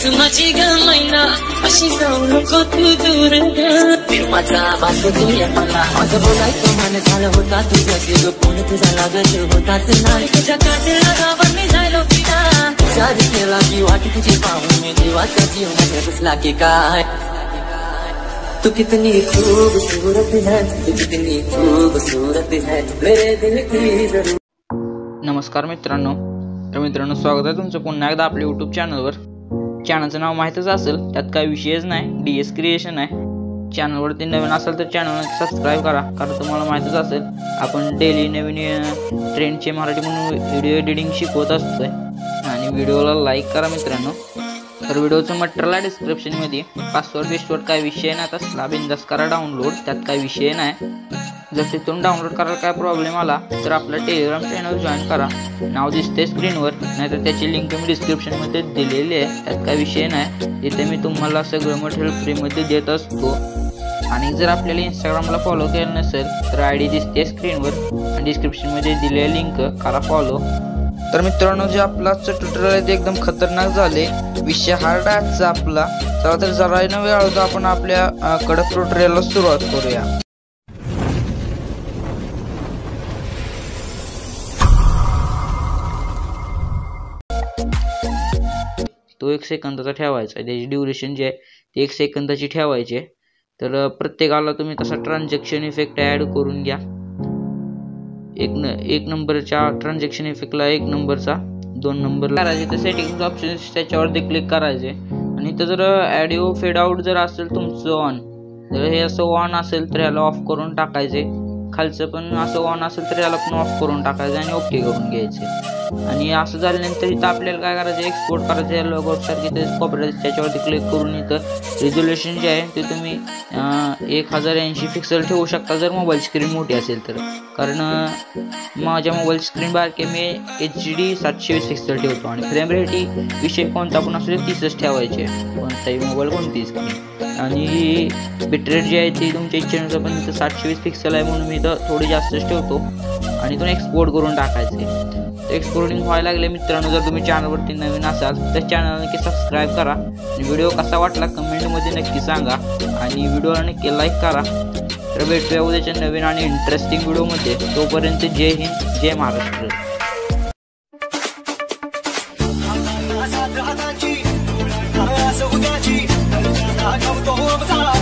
माझी ग मैना अशी जाऊ नको तू दूर माझा आवाज तुझ्या मला माझं बोलायचं मन झालं होता तुझ्याशी ग फोन तुझा लागत होताच नाही तुझ्या काटेला गावात मी झालो पिता सारी केला की वाट तुझी पाहून मी देवाचा जीव माझ्या बसला की काय तू कितनी खूबसूरत है तू कितनी खूबसूरत है मेरे दिल की जरूर। नमस्कार मित्रांनो, तर मित्रांनो स्वागत आहे तुमचं पुन्हा एकदा आपल्या यूट्यूब चॅनलवर। चॅनलचं नाव माहीतच असेल, त्यात काही विषयच नाही, DS क्रिएशन आहे। चॅनलवरती नवीन असेल तर चॅनल सबस्क्राईब करा, कारण तुम्हाला माहीतच असेल आपण डेली नवीन ट्रेंडचे मराठी म्हणून व्हिडिओ एडिटिंग शिकवत असतोय। आणि व्हिडिओला लाईक करा मित्रांनो। तर व्हिडिओचं मटेरियल आहे डिस्क्रिप्शनमध्ये, पासवर्ड काही विषय नाही, तसला बिंदास करा डाउनलोड, त्यात काही विषय नाही। जर तिथून डाउनलोड करायला काय प्रॉब्लेम आला तर आपलं टेलिग्राम चॅनल जॉईन करा, नाव दिसते स्क्रीनवर, नाहीतर त्याची लिंक मी डिस्क्रिप्शनमध्ये दिलेली आहे, त्यात काय विषय नाही। तिथे मी तुम्हाला सगळं मटेरियल फ्रीमध्ये देत असतो। आणि जर आपल्याला इंस्टाग्रामला फॉलो केलं नसेल तर ID दिसते स्क्रीनवर आणि डिस्क्रिप्शनमध्ये दिलेली लिंक करा फॉलो। तर मित्रांनो, जे आपला ट्युटोरियल आहे ते एकदम खतरनाक झाले, विषय हार्ड आहे आपला। चला तर जरा न वेळ होता आपण आपल्या कडक ट्युटोरियलला सुरुवात करूया। तो 1 सेकंदाचा ठेवायचा आहे, त्याची ड्युरेशन जी आहे ती 1 सेकंदाची ठेवायची आहे। तर प्रत्येकाला तुम्ही तसा ट्रान्झॅक्शन इफेक्ट ॲड करून घ्या। एक नंबरच्या ट्रान्झॅक्शन इफेक्टला 1 नंबरचा 2 नंबरला करायचे, तर सेटिंग ऑप्शन त्याच्यावरती क्लिक करायचे। आणि इथं जर ऑडिओ फेड आउट जर असेल तुमचं ऑन, जर हे असं ऑन असेल तर याला ऑफ करून टाकायचे, खालचं पण असं ऑन असेल तर याला पण ऑफ करून टाकायचं आणि ओके करून घ्यायचे। आणि असं झाल्यानंतर इथं आपल्याला काय करायचं, एक्सपोर्ट करायचं आहे लोगोसारखी, ते कॉपीराइट त्याच्यावरती क्लिक करून इथं रिझोल्युशन जे आहे ते तुम्ही 1080 पिक्सल ठेवू शकता जर मोबाईल स्क्रीन मोठी असेल तर। कारण माझ्या मोबाईल स्क्रीन बारके मी HD 720 पिक्सल ठेवतो आणि फ्रेम रेट विषय कोणता पण असू दे 30च ठेवायचे, कोणताही मोबाईल कोणतीच स्क्रीन। आणि बिटरेट जे आहे ते तुमच्या इच्छेनुसार, पण इथं 720 पिक्सल आहे म्हणून मी इथं थोडी जास्तच ठेवतो आणि इथून एक्सपोर्ट करून टाकायचे। एक्सपोर्टिंग व्हायला लागले मित्रांनो, जर तुम्ही चॅनलवरती नवीन असाल तर चॅनल नक्की सबस्क्राईब करा आणि व्हिडिओ कसा वाटला कमेंटमध्ये नक्की सांगा आणि व्हिडिओला नक्की लाईक करा। तर भेटूया उद्याच्या नवीन आणि इंटरेस्टिंग व्हिडिओमध्ये, तोपर्यंत जय हिंद जय महाराष्ट्र। I